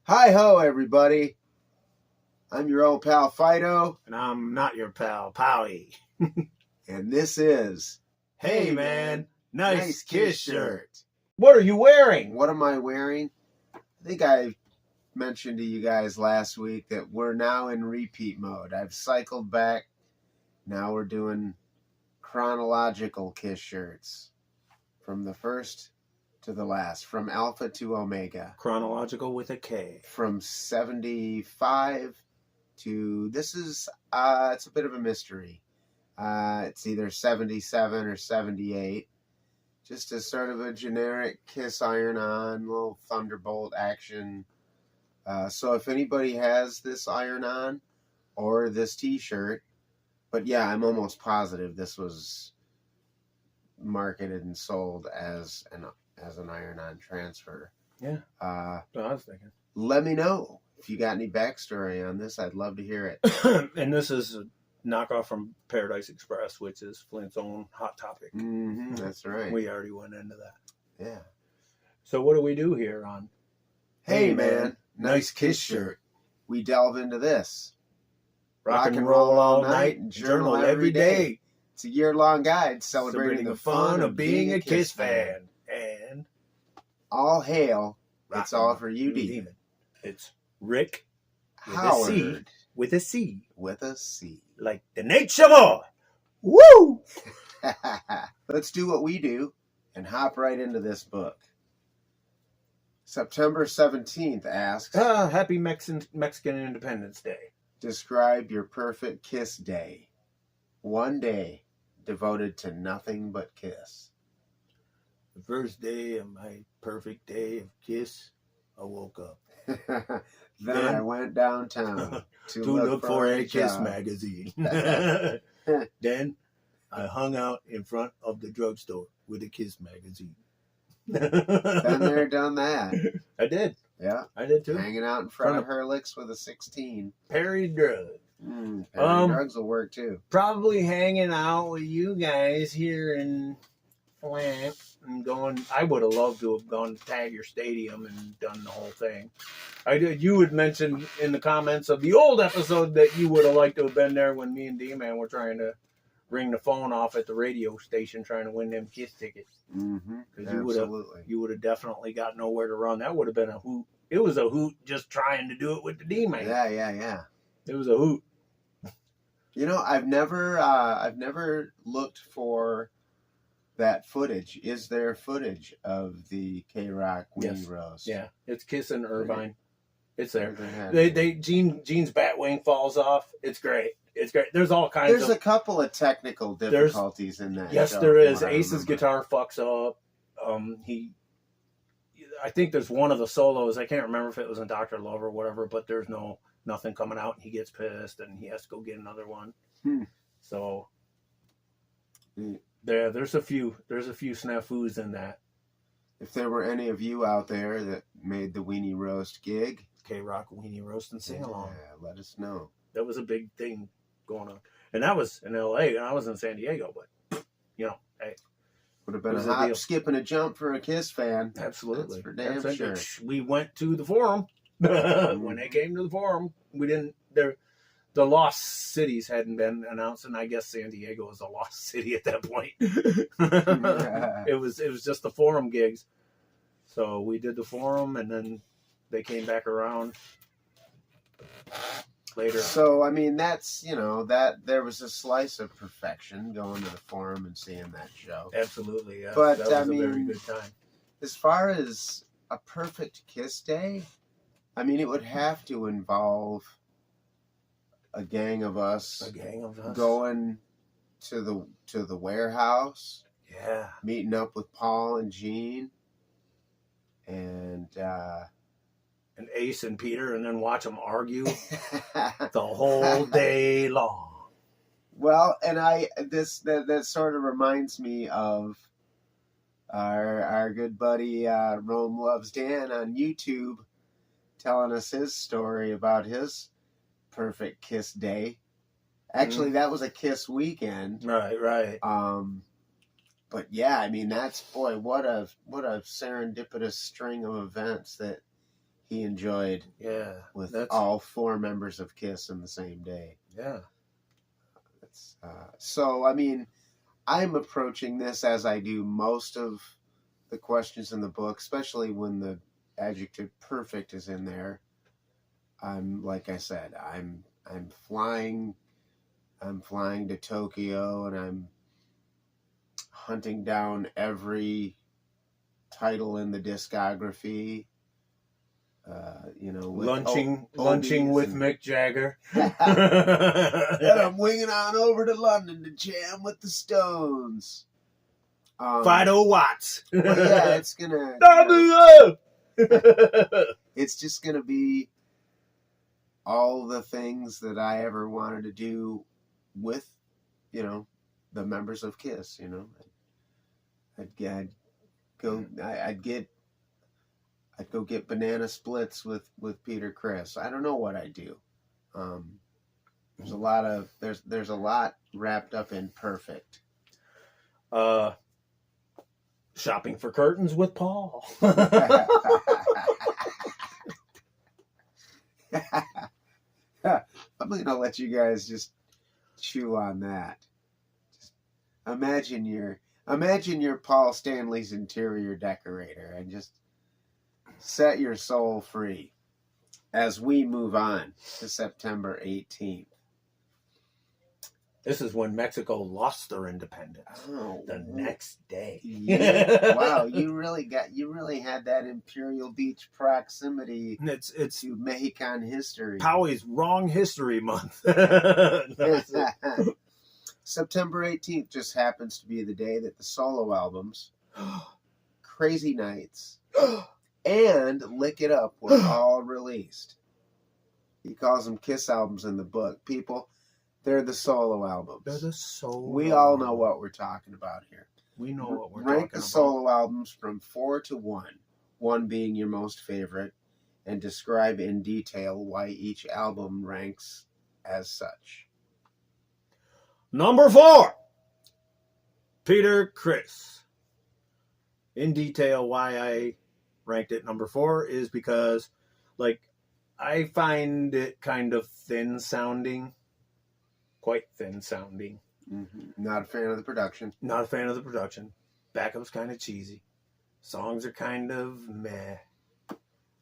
Hi-ho, everybody. I'm your old pal Fido. And I'm not your pal, Powie. And this is... Hey, man. Nice kiss shirt. What are you wearing? What am I wearing? I think I mentioned to you guys last week that we're now in repeat mode. I've cycled back. Now we're doing chronological kiss shirts. From the first to the last. From Alpha to Omega. Chronological with a K. From 75 to... This is... it's a bit of a mystery. It's either 77 or 78. Just a sort of a generic kiss iron-on, little Thunderbolt action. So if anybody has this iron-on or this t-shirt, but yeah, I'm almost positive this was marketed and sold as an iron-on transfer. Yeah. I was thinking. Let me know if you got any backstory on this. I'd love to hear it. And this is a knockoff from Paradise Express, which is Flint's own Hot Topic. Mm-hmm, that's right. We already went into that. Yeah. So what do we do here on Hey, man, nice kiss shirt? We delve into this. Rock and roll all night and journal every day. It's a year-long guide celebrating the fun of being a Kiss fan. And all hail, Rock it's all for you, Demon. It's Rick Howard with a C. with a C. Like the nature boy. Woo! Let's do what we do and hop right into this book. September 17th asks, Happy Mexican Independence Day. describe your perfect kiss day. One day devoted to nothing but kiss. The first day of my perfect day of kiss, I woke up. Then I went downtown to look for a Kiss job. magazine. Then I hung out in front of the drugstore with a Kiss magazine. Been there, done that. I did. Yeah. I did too. Hanging out in front of Hurlick's with a 16. Perry Drug. Perry drugs will work too. Probably hanging out with you guys here in Flint and going. I would have loved to have gone to Tiger Stadium and done the whole thing. I did. You had mentioned in the comments of the old episode that you would have liked to have been there when me and D-Man were trying to ring the phone off at the radio station trying to win them Kiss tickets. Mm-hmm. Absolutely. You would have definitely got nowhere to run. That would have been a hoot. It was a hoot just trying to do it with the D-Man. Yeah. It was a hoot. You know, I've never looked for that footage. Is there footage of the K-Rock Weenie Roast? Yeah, it's Kiss and Irvine. It's there. They Gene's bat wing falls off. It's great. It's great. There's all kinds There's a couple of technical difficulties in that. Yes, show, there is. Ace's guitar fucks up. I think there's one of the solos. I can't remember if it was in Dr. Love or whatever, but there's nothing coming out, and he gets pissed, and he has to go get another one. So there's a few snafus in that. If there were any of you out there that made the Weenie Roast gig, K-Rock Weenie Roast and sing along. Yeah, let us know. That was a big thing going on, and that was in L.A. and I was in San Diego. But hey, would have been a hop, skip, and a jump for a Kiss fan. Absolutely, that's for damn sure. We went to the Forum when they came to the Forum. We didn't. The lost cities hadn't been announced, and I guess San Diego was a lost city at that point. It was just the Forum gigs. So we did the Forum, and then they came back around later. So I mean, that's that there was a slice of perfection going to the Forum and seeing that show. Absolutely, yeah. But that was a very good time. As far as a perfect Kiss day, I mean, it would have to involve a gang of us going to the warehouse. Yeah. Meeting up with Paul and Gene and Ace and Peter, and then watch them argue the whole day long. Well, and that sort of reminds me of our good buddy Rome Loves Dan on YouTube telling us his story about his perfect Kiss day. Actually, that was a Kiss weekend. Right. But yeah, I mean, that's, boy, what a serendipitous string of events that he enjoyed. Yeah, with all 4 members of KISS in the same day. Yeah. So, I mean, I'm approaching this as I do most of the questions in the book, especially when the adjective perfect is in there. I'm, like I said, I'm flying to Tokyo, and I'm hunting down every title in the discography. Lunching with Mick Jagger. And I'm winging on over to London to jam with the Stones. Fido Watts. Well, yeah, it's gonna. It's just gonna be all the things that I ever wanted to do with, the members of KISS. I'd go get banana splits with Peter Criss. I don't know what I'd do. There's a lot wrapped up in perfect. Shopping for curtains with Paul. I'm gonna let you guys just chew on that. Just imagine you're Paul Stanley's interior decorator, and just set your soul free as we move on to September 18th. This is when Mexico lost their independence. Oh, the next day. Yeah. Wow, you really had that Imperial Beach proximity. It's to Mexican history. Powie's Wrong History Month. September 18th just happens to be the day that the solo albums Crazy Nights and Lick It Up were all released. He calls them KISS albums in the book. People, they're the solo albums. They're the solo. We all know what we're talking about here. We know what we're talking about. Rank the solo albums from 4 to 1, 1 being your most favorite, and describe in detail why each album ranks as such. Number 4, Peter Criss. In detail, why I ranked it number 4 is because, I find it kind of thin sounding. Quite thin sounding. Mm-hmm. Not a fan of the production. Not a fan of the production. Backup's kind of cheesy. Songs are kind of meh.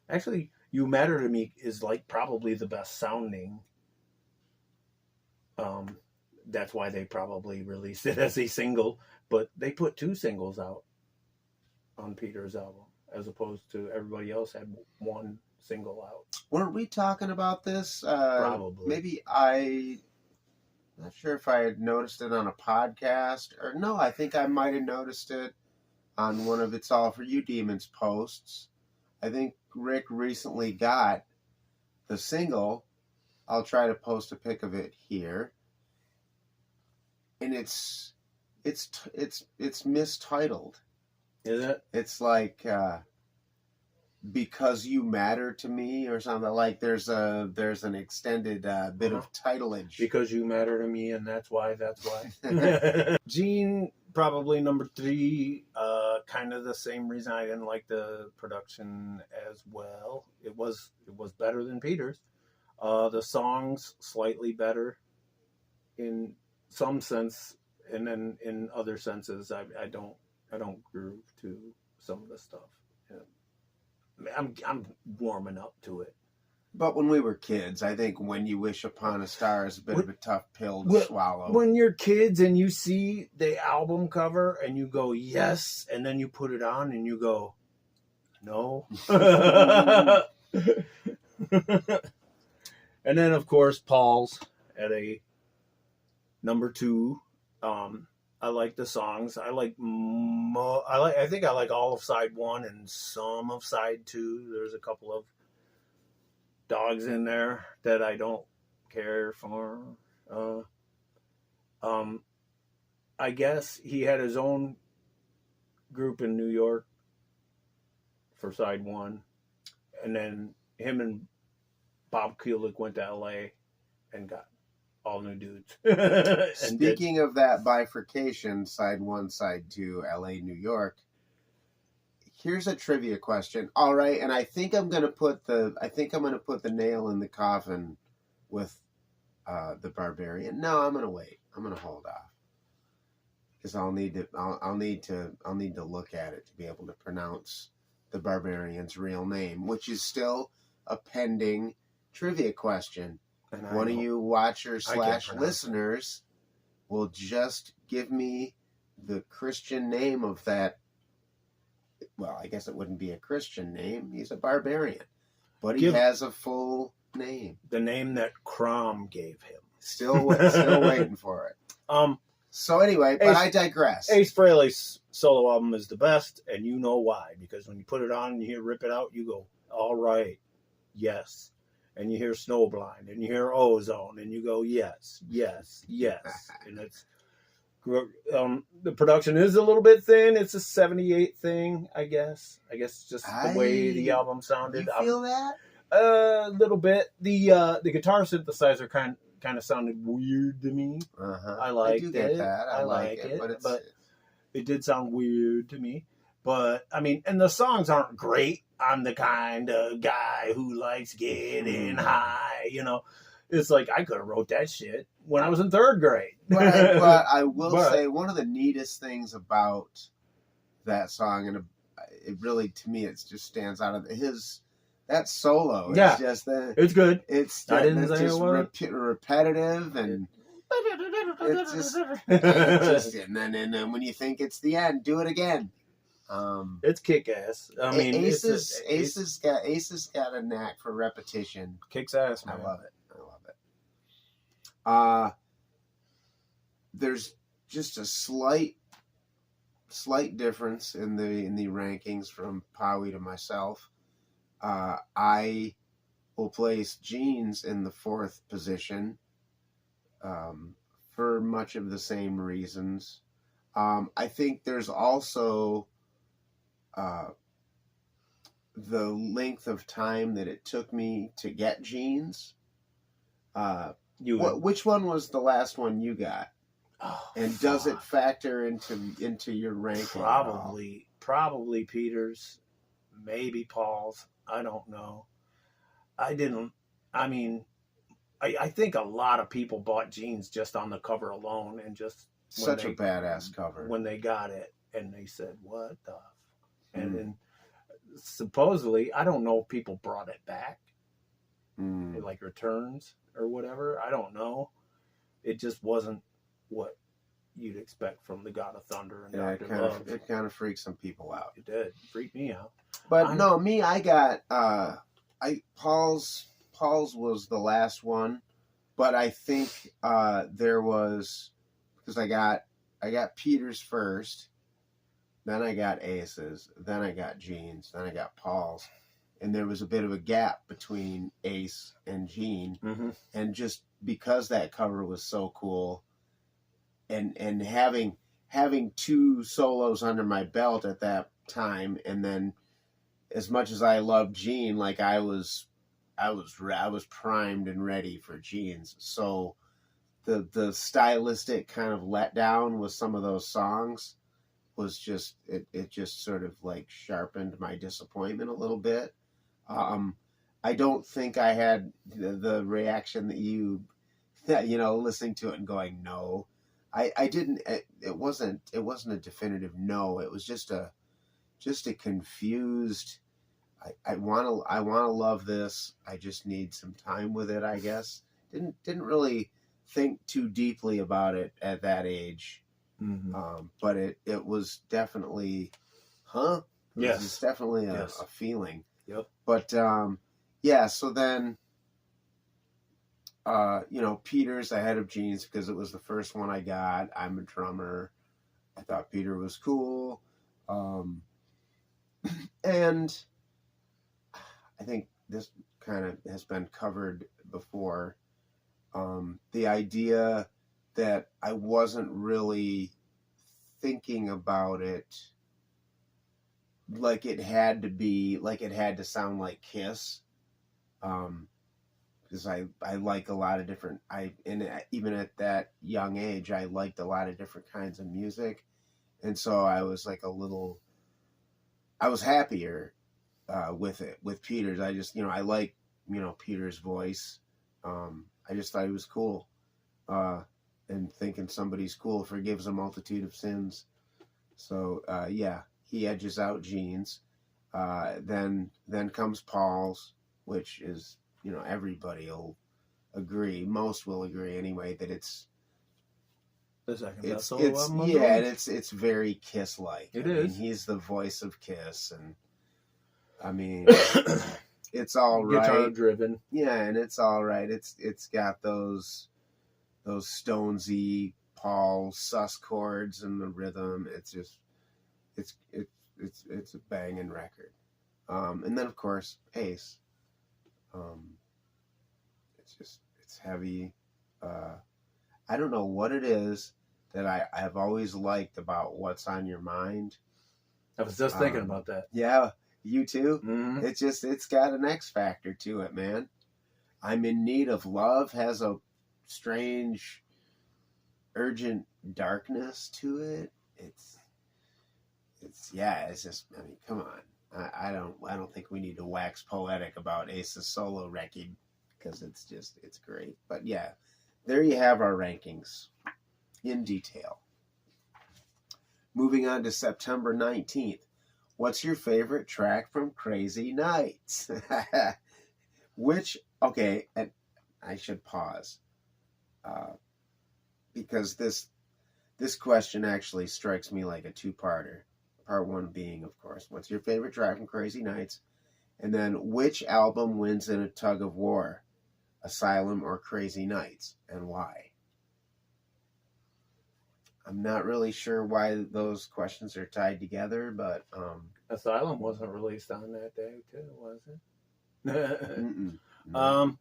Actually, You Matter to Me is probably the best sounding. That's why they probably released it as a single, but they put 2 singles out on Peter's album, as opposed to everybody else had 1 single out. Weren't we talking about this? Probably. Maybe not sure if I had noticed it on a podcast or no, I think I might have noticed it on one of It's All For You Demons posts. I think Rick recently got the single. I'll try to post a pic of it here. And it's mistitled. Is it? It's Because You Matter to Me or something. There's an extended bit of titleage. Because You Matter to Me, and that's why. Gene, probably number 3. Kind of the same reason I didn't like the production as well. It was better than Peter's. The songs slightly better in some sense, and then in other senses, I don't groove to some of the stuff. Yeah. I'm warming up to it. But when we were kids, I think When You Wish Upon a Star is a bit of a tough pill to swallow. When you're kids and you see the album cover and you go, yes, and then you put it on and you go, no. And then, of course, Paul's at a number 2. I like the songs. I think I like all of side 1 and some of side 2. There's a couple of dogs in there that I don't care for. I guess he had his own group in New York for side 1, and then him and Bob Kulick went to LA and got all new dudes. Speaking of that bifurcation, side 1, side 2, LA, New York, Here's a trivia question. All right, and I think I'm gonna put the nail in the coffin with the Barbarian. No, I'm gonna wait. I'm gonna hold off because I'll need to look at it to be able to pronounce the Barbarian's real name, which is still a pending trivia question. And One of you watchers / listeners will just give me the Christian name of that. Well, I guess it wouldn't be a Christian name. He's a barbarian, but he has a full name. The name that Crom gave him. Still waiting for it. So anyway, but I digress. Ace Frehley's solo album is the best, and you know why. Because when you put it on and you hear Rip It Out, you go, all right, yes. And you hear Snowblind, and you hear Ozone, and you go, yes, yes, yes. And it's the production is a little bit thin. It's a 78 thing, I guess. I guess just the way the album sounded. You feel that? A little bit. The guitar synthesizer kind of sounded weird to me. I liked it. Get that. I like it, but it did sound weird to me. But I mean, and the songs aren't great. I'm the kind of guy who likes getting high. You know, it's like I could have wrote that shit when I was in 3rd grade. But I will say one of the neatest things about that song, and it really to me it just stands out of that solo. Yeah, it's good. It's just repetitive and. It's just and then when you think it's the end, do it again. It's kick ass. I mean, Ace has got a knack for repetition. Kicks ass, man. I love it. There's just a slight difference in the rankings from Powie to myself. I will place Jeans in the 4th position. For much of the same reasons. I think there's also the length of time that it took me to get Jeans. Which one was the last one you got? Oh, and does it factor into your ranking? Probably Peter's, maybe Paul's. I don't know. I think a lot of people bought Jeans just on the cover alone and just such a badass cover when they got it and they said, "What the?" And then supposedly, I don't know if people brought it back, like returns or whatever. I don't know. It just wasn't what you'd expect from the God of Thunder and Dr. Love. It kind of freaked some people out. It did freak me out. But I got Paul's was the last one, but I think there was, because I got Peter's first, then I got Ace's, then I got Jean's, then I got Paul's, and there was a bit of a gap between Ace and Jean, and just because that cover was so cool, and having 2 solos under my belt at that time, and then as much as I loved Jean, like I was primed and ready for Jeans. So the stylistic kind of letdown with some of those songs was just it just sort of like sharpened my disappointment a little bit. I don't think I had the reaction that you listening to it and going no. I didn't. It wasn't a definitive no. It was just a confused. I want to love this. I just need some time with it, I guess. Didn't really think too deeply about it at that age. But it was definitely, Yes. It's definitely a feeling. Yep. But so then Peter's ahead of Jeans because it was the first one I got. I'm a drummer. I thought Peter was cool. And I think this kind of has been covered before. The idea that I wasn't really thinking about it like it had to sound like Kiss. Because I like a lot of different, even at that young age, I liked a lot of different kinds of music. And so I was like a little I was happier with it, with Peter's. I just, I like, Peter's voice. I just thought he was cool. And thinking somebody's cool forgives a multitude of sins. So, yeah, he edges out Gene's. Then comes Paul's, which is, everybody will agree. Most will agree anyway that it's the second best it's solo album on the yeah, road. and it's very Kiss-like. It I is. mean, he's the voice of Kiss, and I mean, it's all right. Guitar driven. Yeah, and it's all right. It's got those Stonesy Paul sus chords and the rhythm. It's just it's a banging record. And then of course Ace. It's heavy. I don't know what it is that I've always liked about What's on Your Mind. I was just thinking about that. Yeah, you too? Mm-hmm. It's got an X factor to it, man. I'm in Need of Love has a strange, urgent darkness to it. It's just, I mean, come on. I don't think we need to wax poetic about Ace's solo record because it's great. But yeah, there you have our rankings in detail. Moving on to September 19th. What's your favorite track from Crazy Nights? And I should pause because this question actually strikes me like a two-parter. Part one being, of course, what's your favorite track from Crazy Nights? And then, which album wins in a tug of war? Asylum or Crazy Nights? And why? I'm not really sure why those questions are tied together, but... Asylum wasn't released on that day, too, was it? No.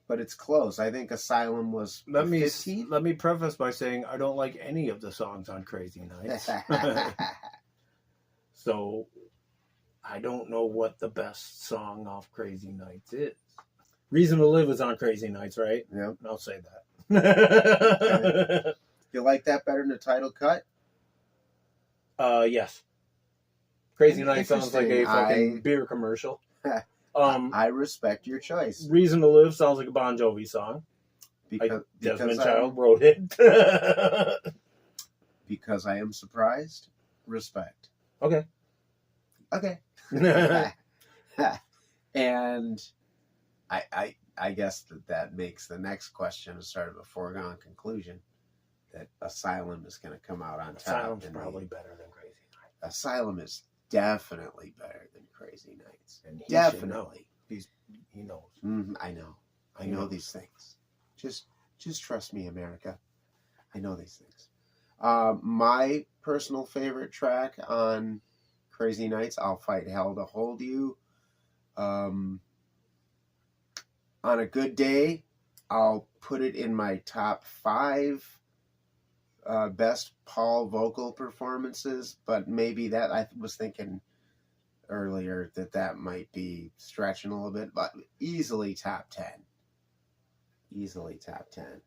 But it's close. I think Asylum was Let me 15th? let me preface by saying I don't like any of the songs on Crazy Nights. So I don't know what the best song off Crazy Nights is. Reason to Live is on Crazy Nights, right? Yep. I'll say that. You like that better than the title cut? Yes. Crazy Nights sounds like a Interesting. fucking beer commercial. I respect your choice. Reason to Live sounds like a Bon Jovi song. Desmond Child wrote it. Because I am surprised. Respect. Okay. And I guess that makes the next question a sort of a foregone conclusion that Asylum is going to come out on top. Asylum's probably better than Crazy Nights. Asylum is definitely better than Crazy Nights. And Definitely. He knows. I know. I know these things. Just trust me, America. I know these things. My personal favorite track on Crazy Nights, I'll Fight Hell to Hold You. On a good day, I'll put it in my top 5 best Paul vocal performances, but maybe that I was thinking earlier that might be stretching a little bit, but easily top 10. Easily top 10.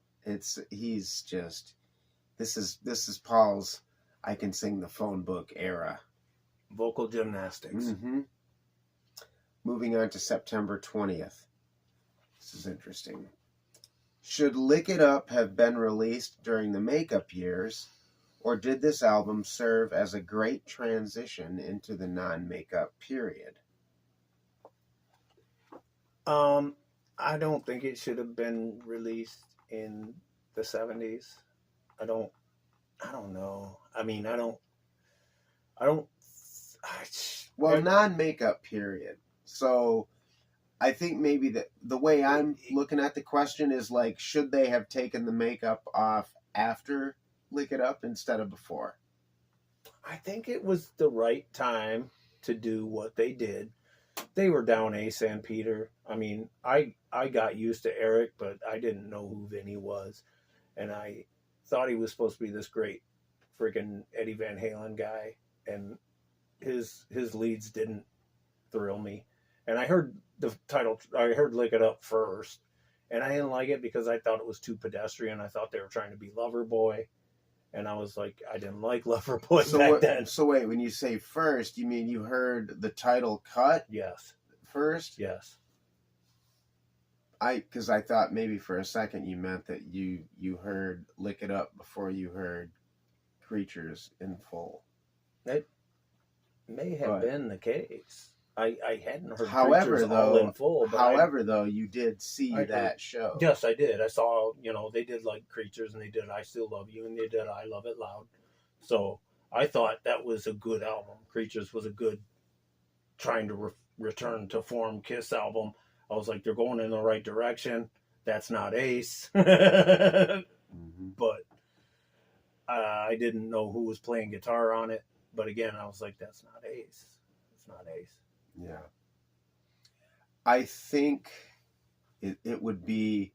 He's just, this is Paul's I Can Sing the Phone Book era. Vocal gymnastics. Mm-hmm. Moving on to September 20th. This is interesting. Should Lick It Up have been released during the makeup years, or did this album serve as a great transition into the non-makeup period? I don't think it should have been released in the 70s. I don't know. I mean, Well, non-makeup period. So I think maybe the way I'm looking at the question is like, should they have taken the makeup off after Lick It Up instead of before? I think it was the right time to do what they did. They were down Ace and Peter. I mean, I got used to Eric, but I didn't know who Vinny was. And I thought he was supposed to be this great freaking Eddie Van Halen guy. And his leads didn't thrill me. And I heard Lick It Up first. And I didn't like it because I thought it was too pedestrian. I thought they were trying to be Loverboy. And I was like, I didn't like Loverboy So back then. So wait, when you say first, you mean you heard the title cut Yes. first? Yes. Because I thought maybe for a second you meant that you heard Lick It Up before you heard Creatures in full. That may have been the case. I hadn't heard however, Creatures though, all in full. But however, though, you did see that show. Yes, I did. I saw, they did like Creatures, and they did I Still Love You, and they did I Love It Loud. So I thought that was a good album. Creatures was a good trying to return to form Kiss album. I was like, they're going in the right direction. That's not Ace. Mm-hmm. But I didn't know who was playing guitar on it. But again, I was like, that's not Ace. It's not Ace. Yeah. I think it would be...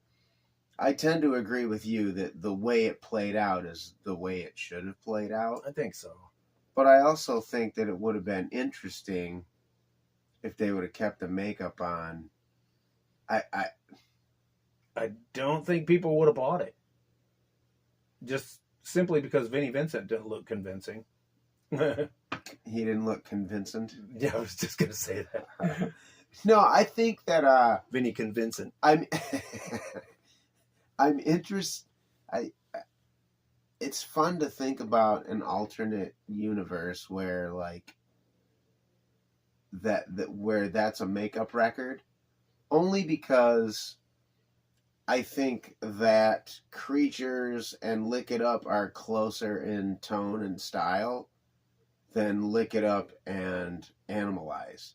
I tend to agree with you that the way it played out is the way it should have played out. I think so. But I also think that it would have been interesting if they would have kept the makeup on. I don't think people would have bought it. Just simply because Vinnie Vincent didn't look convincing. He didn't look convincing. Yeah, I was just going to say that. No, I think that... Vinnie Convincent. I'm interested... It's fun to think about an alternate universe where, like, where that's a makeup record. Only because I think that Creatures and Lick It Up are closer in tone and style than Lick It Up and Animalize.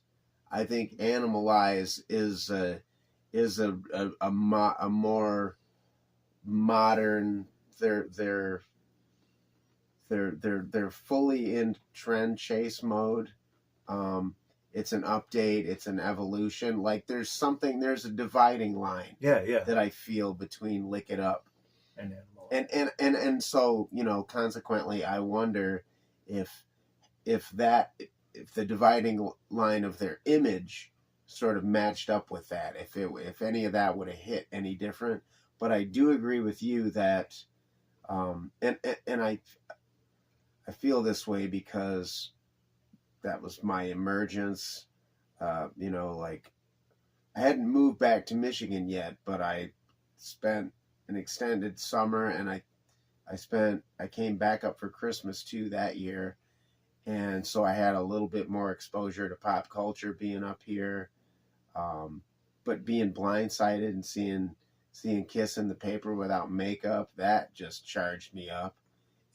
I think Animalize is a more modern. They're fully in trend chase mode. It's an update. It's an evolution. Like there's a dividing line. Yeah. That I feel between Lick It Up and Animalize. And so, consequently, I wonder if the dividing line of their image sort of matched up with that, if any of that would have hit any different. But I do agree with you that, and I feel this way because that was my emergence. Like I hadn't moved back to Michigan yet, but I spent an extended summer, and I came back up for Christmas too that year. And so I had a little bit more exposure to pop culture being up here. But being blindsided and seeing Kiss in the paper without makeup, that just charged me up.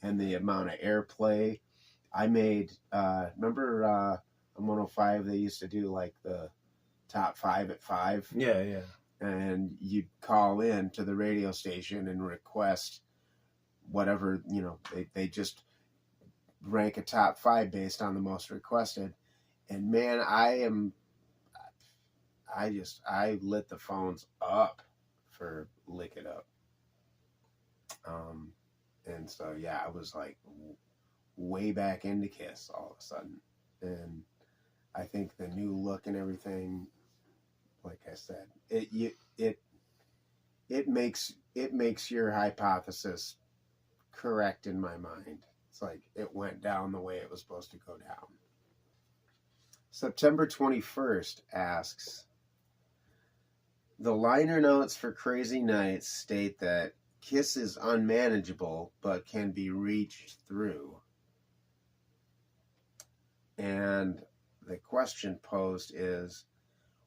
And the amount of airplay I made, remember on 105 they used to do like the top 5 at 5? Yeah. And you'd call in to the radio station and request whatever, they just rank a top 5 based on the most requested. And man, I lit the phones up for Lick It Up. And so, yeah, I was like way back into Kiss all of a sudden. And I think the new look and everything, like I said, it makes your hypothesis correct in my mind. It's like it went down the way it was supposed to go down. September 21st asks, the liner notes for Crazy Nights state that Kiss is unmanageable but can be reached through. And the question posed is,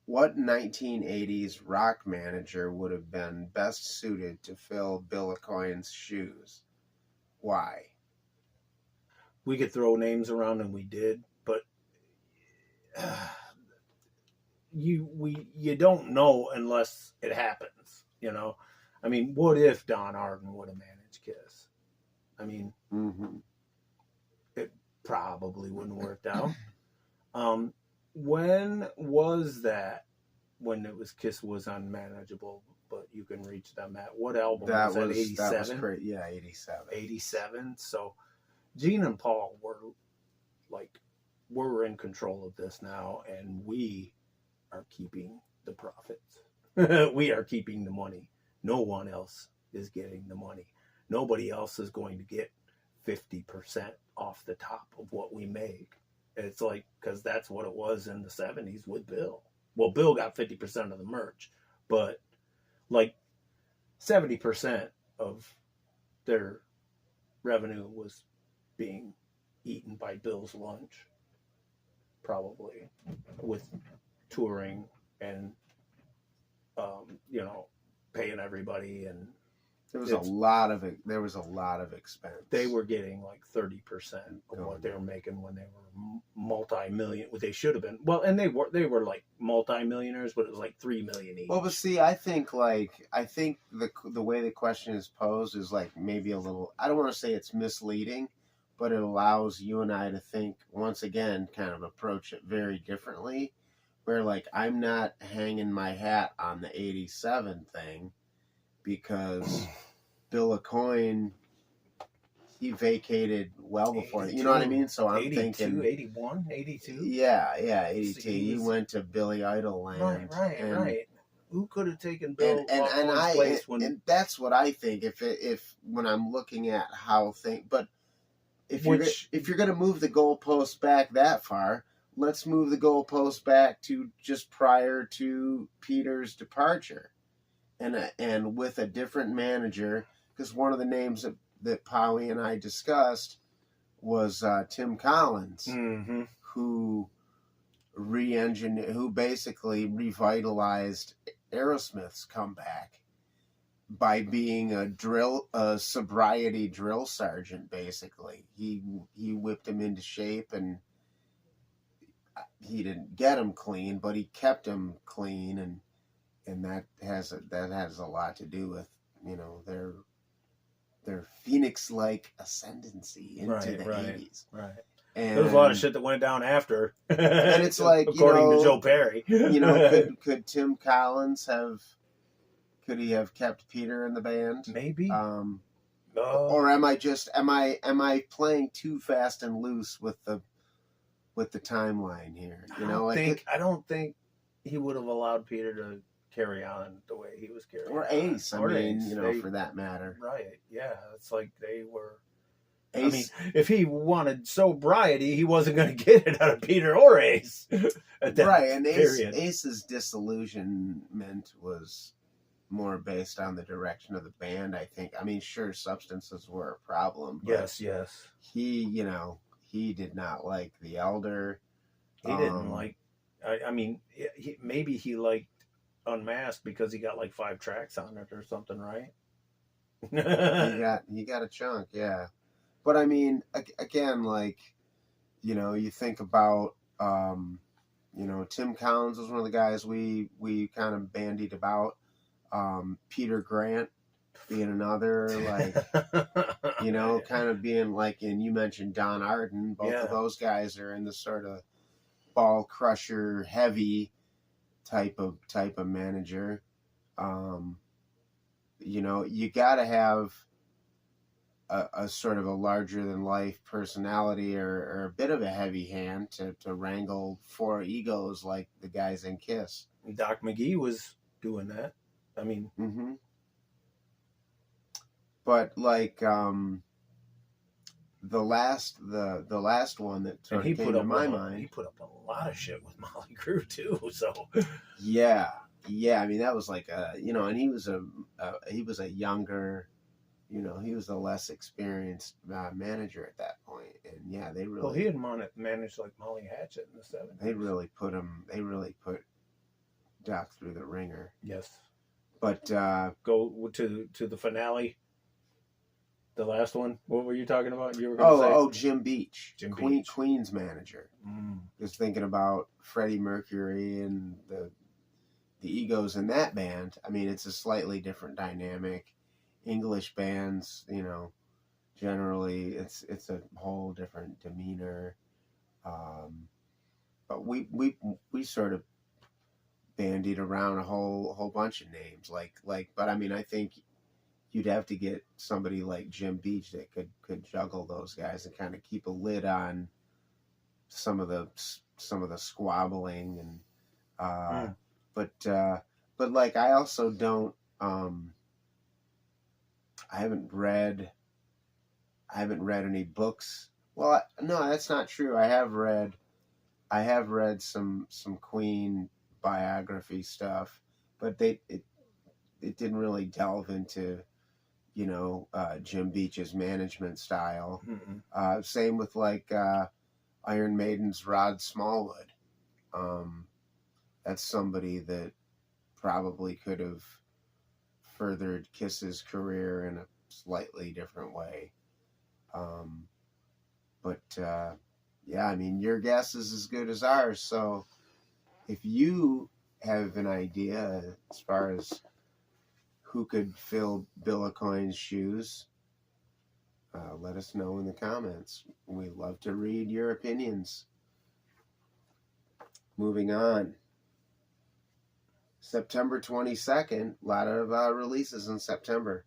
what 1980s rock manager would have been best suited to fill Bill Aucoin's shoes? Why? We could throw names around, and we did, but you don't know unless it happens, I mean, what if Don Arden would have managed Kiss? I mean, It probably wouldn't have worked out. When was that? When it was Kiss was unmanageable, but you can reach them at what album? Was that 87? That was great. Yeah, 87. 87. So Gene and Paul we're in control of this now, and we are keeping the profits. We are keeping the money. No one else is getting the money. Nobody else is going to get 50% off the top of what we make. It's like, because that's what it was in the 70s with Bill. Well, Bill got 50% of the merch, but like 70% of their revenue was being eaten by Bill's lunch, probably, with touring and, paying everybody. And there was a lot of expense. They were getting like 30% of what they were making when they were multi-million. They should have been. Well, and they were like multi-millionaires, but it was like $3 million each. Well, but see, I think the way the question is posed is like maybe a little. I don't want to say it's misleading, but it allows you and I to think once again, kind of approach it very differently. Where like I'm not hanging my hat on the '87 thing because Bill Aucoin, he vacated well before, 82, you know what I mean? So I'm 82, thinking 81, 82. Yeah, 82. He went to Billy Idol land. Right. Who could have taken Bill and place and that's what I think. If when I'm looking at how things, but if you're going to move the goalpost back that far, let's move the goalpost back to just prior to Peter's departure, and with a different manager, because one of the names that Powie and I discussed was Tim Collins, who basically revitalized Aerosmith's comeback by being a sobriety drill sergeant. Basically, he whipped him into shape, and he didn't get him clean, but he kept him clean, and that has a lot to do with their Phoenix-like ascendancy into the 80s. Right. And there was a lot of shit that went down after. And it's like, according to Joe Perry. Could Tim Collins could he have kept Peter in the band? Maybe. Or am I playing too fast and loose with the timeline here? I don't think he would have allowed Peter to carry on the way he was carrying on. Or Ace, for that matter. Right, yeah. It's like they were... Ace, I mean, if he wanted sobriety, he wasn't going to get it out of Peter or Ace. Right, and Ace's disillusionment was more based on the direction of the band, I think. I mean, sure, substances were a problem. But yes. He did not like The Elder. He didn't like... I mean, maybe he liked Unmasked because he got like 5 tracks on it or something, right? He got a chunk, yeah. But I mean, again, like, you think about, Tim Collins was one of the guys we kind of bandied about. Peter Grant being another, like, kind of being like, and you mentioned Don Arden. Both of those guys are in the sort of ball crusher heavy type of manager. You got to have a sort of a larger than life personality or a bit of a heavy hand to wrangle 4 egos like the guys in Kiss. Doc McGee was doing that. I mean, but like the last one that sort of came to my mind. He put up a lot of shit with Molly Crew too. So yeah. I mean, that was like and he was a younger. He was a less experienced manager at that point, and they really. Well, he had managed like Molly Hatchet in the 70s. They really put Doc through the ringer. Yes, but go to the finale. The last one. What were you talking about? You were going to say Jim Beach, Queen's manager. Just thinking about Freddie Mercury and the egos in that band. I mean, it's a slightly different dynamic. English bands, generally it's a whole different demeanor. But we sort of bandied around a whole bunch of names, but I mean, I think you'd have to get somebody like Jim Beach that could juggle those guys and kind of keep a lid on some of the squabbling and but like I also don't I I haven't read any books. Well, no, that's not true. I have read some Queen biography stuff, but it didn't really delve into, Jim Beach's management style. Same with like Iron Maiden's Rod Smallwood. That's somebody that probably could have furthered Kiss's career in a slightly different way. Yeah, I mean, your guess is as good as ours. So if you have an idea as far as who could fill Bill Aucoin's shoes, let us know in the comments. We love to read your opinions. Moving on. September 22nd, a lot of releases in September.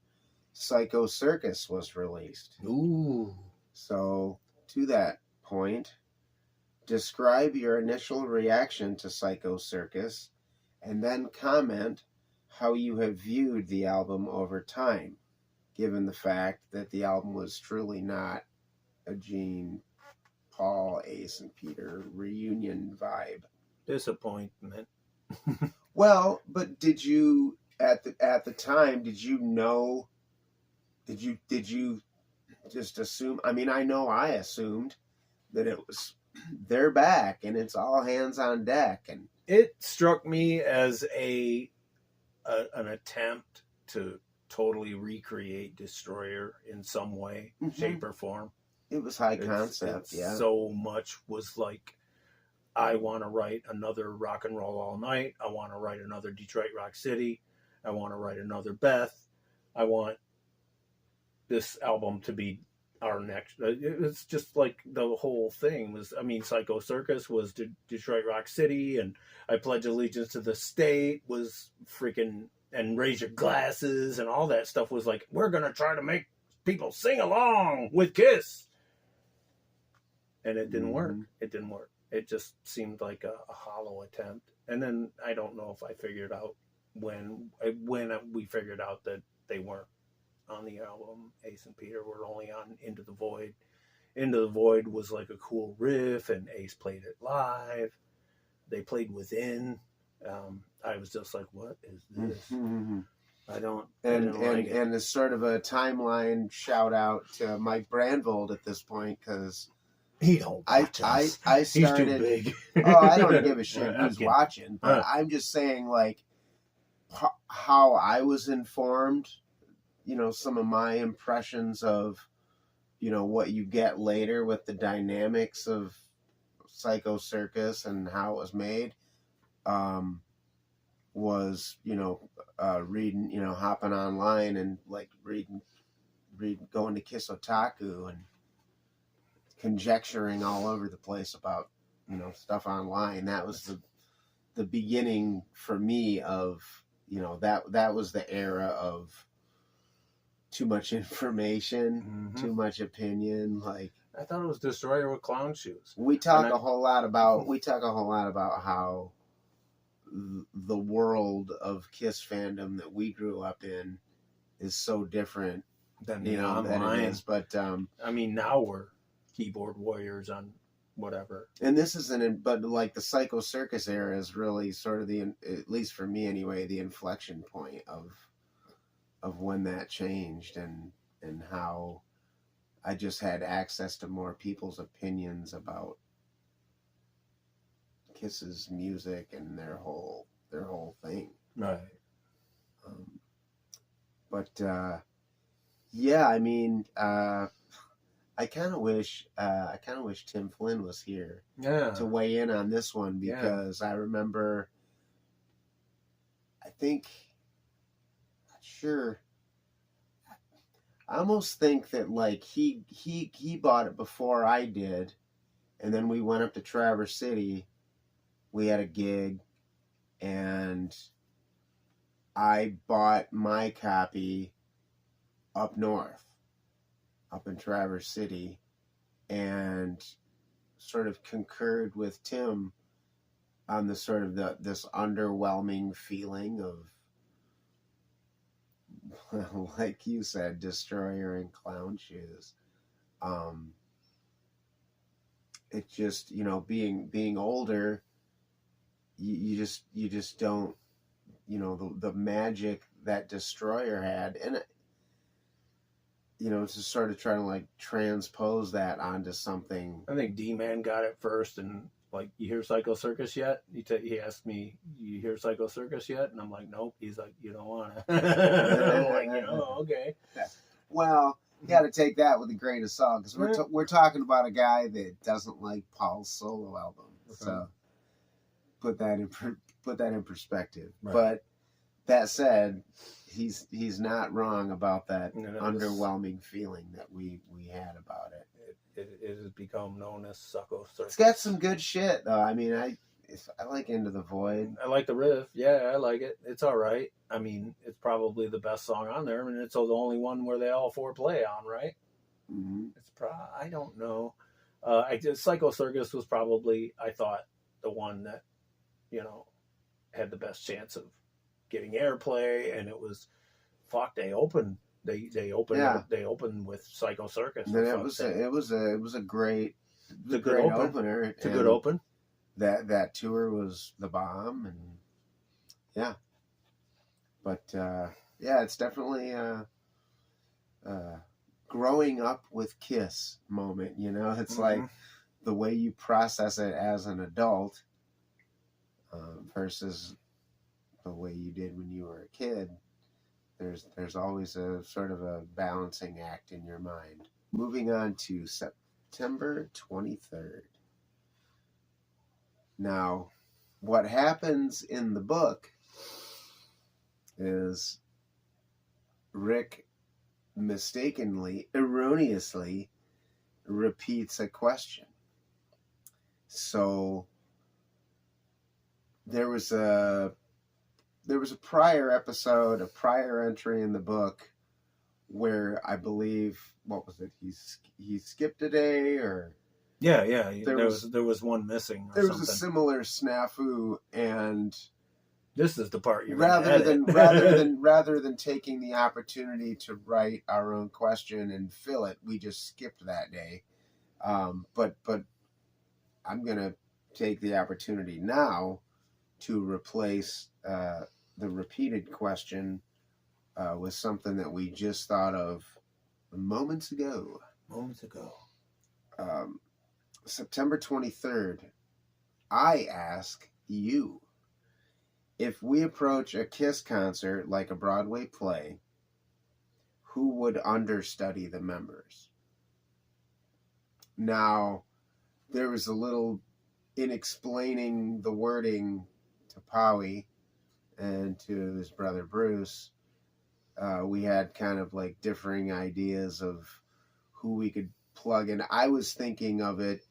Psycho Circus was released. Ooh. So, to that point, describe your initial reaction to Psycho Circus, and then comment how you have viewed the album over time, given the fact that the album was truly not a Gene, Paul, Ace, and Peter reunion vibe. Disappointment. Well, but did you at the time? Did you know? Did you just assume? I mean, I know I assumed that it was they're back and it's all hands on deck, and it struck me as an attempt to totally recreate Destroyer in some way, shape, or form. It was high concept, yeah. So much was like, I want to write another Rock and Roll All Night. I want to write another Detroit Rock City. I want to write another Beth. I want this album to be our next. It's just like the whole thing was, I mean, Psycho Circus was Detroit Rock City, and I Pledge Allegiance to the State was freaking, and Raise Your Glasses and all that stuff was like, we're going to try to make people sing along with Kiss. And it didn't work. It didn't work. It just seemed like a hollow attempt. And then I don't know if I figured out when we figured out that they weren't on the album. Ace and Peter were only on Into the Void. Into the Void was like a cool riff, and Ace played it live. They played Within. I was just like, what is this? I don't like it. And as sort of a timeline shout out to Mike Brandvold at this point, because he don't watch us. I started. He's too big. I don't give a shit who's watching, but I'm just saying, like, how I was informed, some of my impressions of, what you get later with the dynamics of Psycho Circus and how it was made, was, reading, hopping online and like reading, going to Kiss Otaku and conjecturing all over the place about, stuff online. That was the beginning for me of, that was the era of too much information, too much opinion. Like, I thought it was Destroyer with clown shoes. We talk a whole lot about how the world of Kiss fandom that we grew up in is so different than than it is. But I mean, now we're keyboard warriors on whatever. And this isn't, but like the Psycho Circus era is really sort of at least for me anyway, the inflection point of when that changed, and how I just had access to more people's opinions about Kiss's music and their whole thing. Right. Yeah, I mean, I kind of wish Tim Flynn was here to weigh in on this one, because I remember, not sure. I almost think that like he bought it before I did, and then we went up to Traverse City. We had a gig, and I bought my copy up north, up in Traverse City, and sort of concurred with Tim on the sort of this underwhelming feeling of, like you said, Destroyer and clown shoes. It just, being older, you just don't, the magic that Destroyer had, and to sort of try to like transpose that onto something. I think D-Man got it first, and like, you hear Psycho Circus yet? He asked me, you hear Psycho Circus yet? And I'm like, nope. He's like, you don't want to. I'm like, okay. Well, you got to take that with a grain of salt, because we're talking about a guy that doesn't like Paul's solo album. So put that in perspective. Right. But that said, he's not wrong about that underwhelming feeling that we had about it. It has become known as Sucko Circus. It's got some good shit though. I mean, I like Into the Void. I like the riff. Yeah, I like it. It's all right. I mean, it's probably the best song on there. I mean, it's the only one where they all four play on, right? Mm-hmm. I don't know. Psycho Circus was probably, I thought, the one that, had the best chance of getting airplay, and it was, they opened. They opened with Psycho Circus. And it was a great opener. It's a good open. That tour was the bomb, and yeah. But it's definitely a growing up with Kiss moment. It's like the way you process it as an adult versus the way you did when you were a kid. There's always a sort of a balancing act in your mind. Moving on to September 23rd. Now, what happens in the book is Rick erroneously repeats a question. So there was a prior episode, a prior entry in the book where I believe, what was it? He skipped a day, or yeah. There was one missing. There was a similar snafu, and this is the part you rather than taking the opportunity to write our own question and fill it, we just skipped that day. But I'm gonna take the opportunity now to replace the repeated question with something that we just thought of moments ago. September 23rd, I ask you, if we approach a Kiss concert like a Broadway play, who would understudy the members? Now, there was a little, in explaining the wording to Powie and to his brother Bruce, we had kind of like differing ideas of who we could plug in. I was thinking of it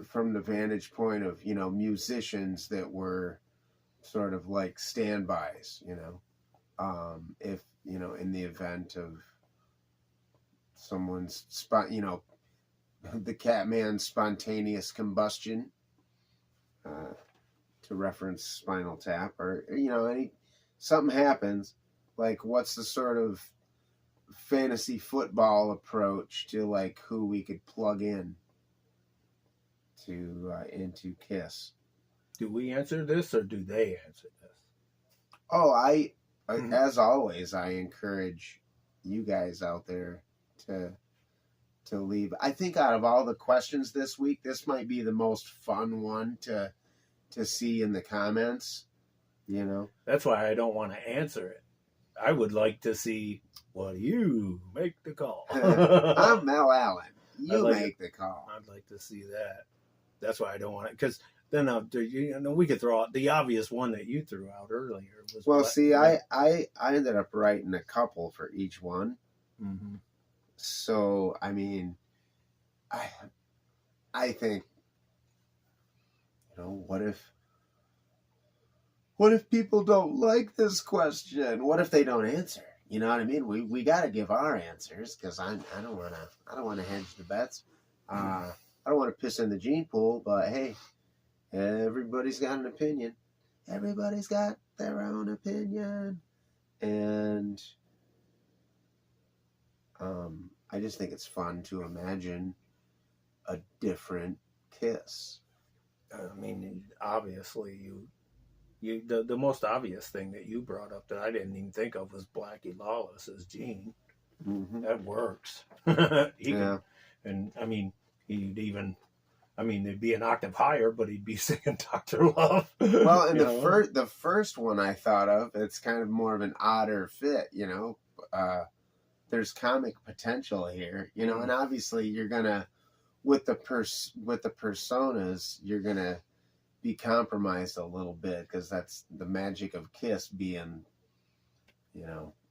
from the vantage point of, musicians that were sort of like standbys, if, in the event of someone's the Catman's spontaneous combustion, to reference Spinal Tap, or something happens, like what's the sort of fantasy football approach to like who we could plug in to into Kiss? Do we answer this, or do they answer this? Oh, as always, I encourage you guys out there to leave. I think out of all the questions this week, this might be the most fun one to see in the comments. That's why I don't want to answer it. I would like to see, well, you make the call. I'm Mel Allen. You make the call. I'd like to see that. That's why I don't want it, because then we could throw out the obvious one that you threw out earlier. I ended up writing a couple for each one. Mm-hmm. So, I mean, I think, what if people don't like this question? What if they don't answer? You know what I mean? We got to give our answers, because I don't want to hedge the bets. I don't want to piss in the gene pool, but hey, everybody's got an opinion. Everybody's got their own opinion. And I just think it's fun to imagine a different Kiss. I mean, obviously, the most obvious thing that you brought up that I didn't even think of was Blackie Lawless as Gene. Mm-hmm. That works. Yeah. And I mean, it'd be an octave higher, but he'd be singing Dr. Love. Well, and the first one I thought of, it's kind of more of an odder fit, there's comic potential here, and obviously you're gonna, with the personas, you're gonna be compromised a little bit because that's the magic of Kiss being,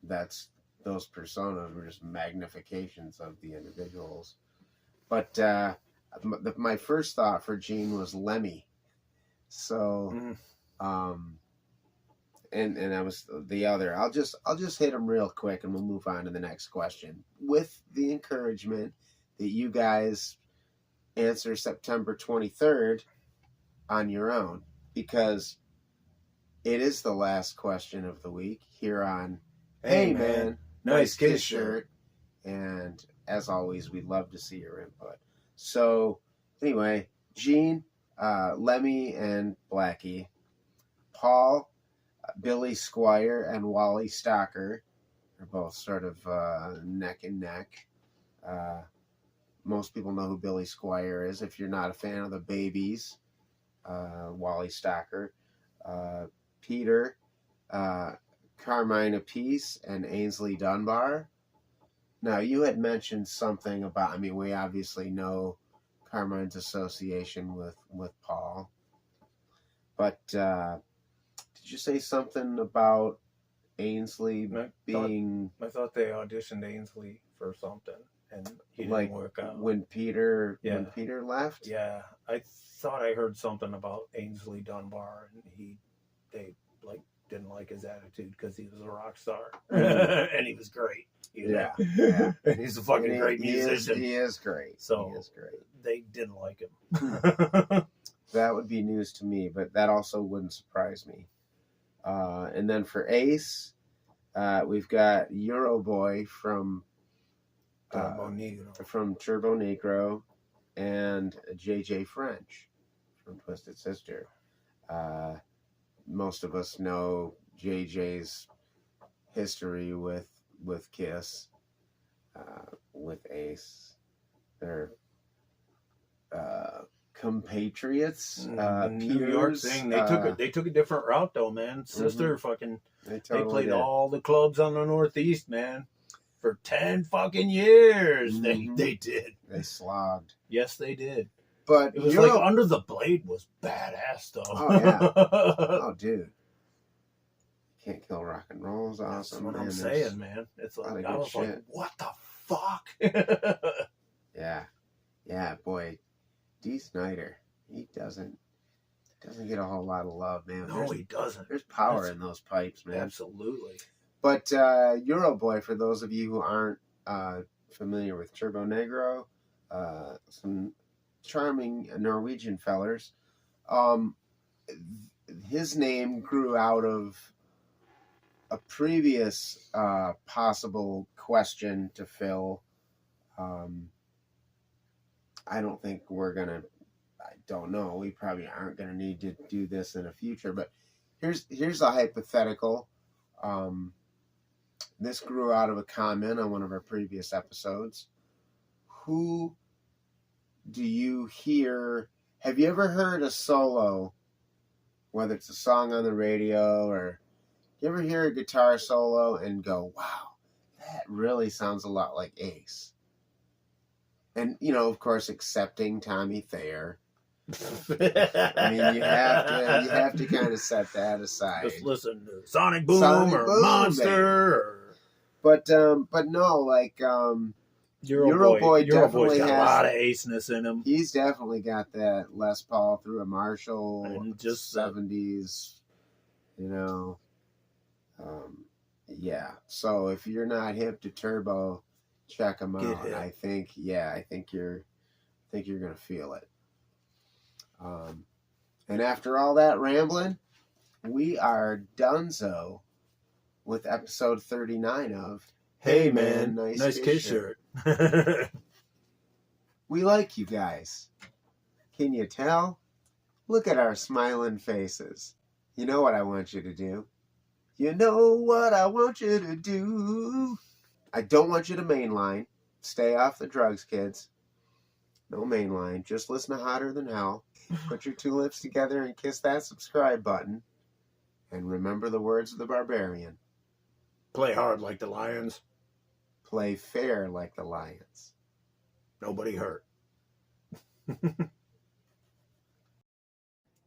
that's those personas were just magnifications of the individuals. But my first thought for Gene was Lemmy. So, and that was the other. I'll just hit them real quick, and we'll move on to the next question with the encouragement that you guys answer September 23rd on your own, because it is the last question of the week here on Hey Man, Nice Kiss Shirt. And as always, we'd love to see your input. So anyway, Gene, Lemmy, and Blackie. Paul, Billy Squire, and Wally Stocker are both sort of neck and neck. Most people know who Billy Squire is. If you're not a fan of the Babies, Wally Stocker. Peter, Carmine Apiece, and Ainsley Dunbar. Now, you had mentioned something about, we obviously know Carmine's association with Paul. But did you say something about Ainsley being... I thought they auditioned Ainsley for something, and he didn't work out. When Peter left? Yeah, I thought I heard something about Ainsley Dunbar, and they didn't like his attitude because he was a rock star. And he was great. Yeah. And he's a fucking great musician. He is great. So he is great. They didn't like him. That would be news to me, but that also wouldn't surprise me. And then for Ace, we've got Euroboy from Turbo Negro, and JJ French from Twisted Sister. Most of us know JJ's history with Kiss, with Ace. They're compatriots. New York thing. They took a different route though, man. Sister they played all the clubs on the Northeast, man, for 10 fucking years. They did. They slogged. Yes, they did. But it was like Under the Blade was badass though. Oh yeah. Oh dude. Can't Kill Rock and Roll is awesome. That's what I'm saying, man. It's like I was like, what the fuck? Yeah, boy. Dee Snider, he doesn't get a whole lot of love, man. No, he doesn't. There's power in those pipes, man. Absolutely. But Euroboy, for those of you who aren't familiar with Turbo Negro, some charming Norwegian fellers. His name grew out of a previous possible question to fill. I don't think I don't know. We probably aren't going to need to do this in the future, but here's a hypothetical. This grew out of a comment on one of our previous episodes. Who do you hear? Have you ever heard a solo, whether it's a song on the radio or you ever hear a guitar solo and go, wow, that really sounds a lot like Ace? And, of course, accepting Tommy Thayer. I mean, you have to kind of set that aside. Just listen to Sonic Boom or Monster. But no, like Euroboy definitely got has a lot of aceness in him. He's definitely got that Les Paul through a Marshall, and just 70s, yeah. So if you're not hip to Turbo, check him out. I think you're gonna feel it. And after all that rambling, we are donezo with episode 39 of Hey man, nice kiss shirt. We like you guys. Can you tell? Look at our smiling faces. You know what I want you to do. You know what I want you to do. I don't want you to mainline. Stay off the drugs, kids. No mainline. Just listen to Hotter Than Hell. Put your two lips together and kiss that subscribe button. And remember the words of the barbarian. Play hard like the Lions. Play fair like the Lions. Nobody hurt.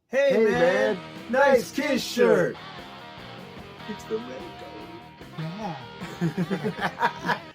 Hey man, nice kiss shirt. It's the Remco. Yeah.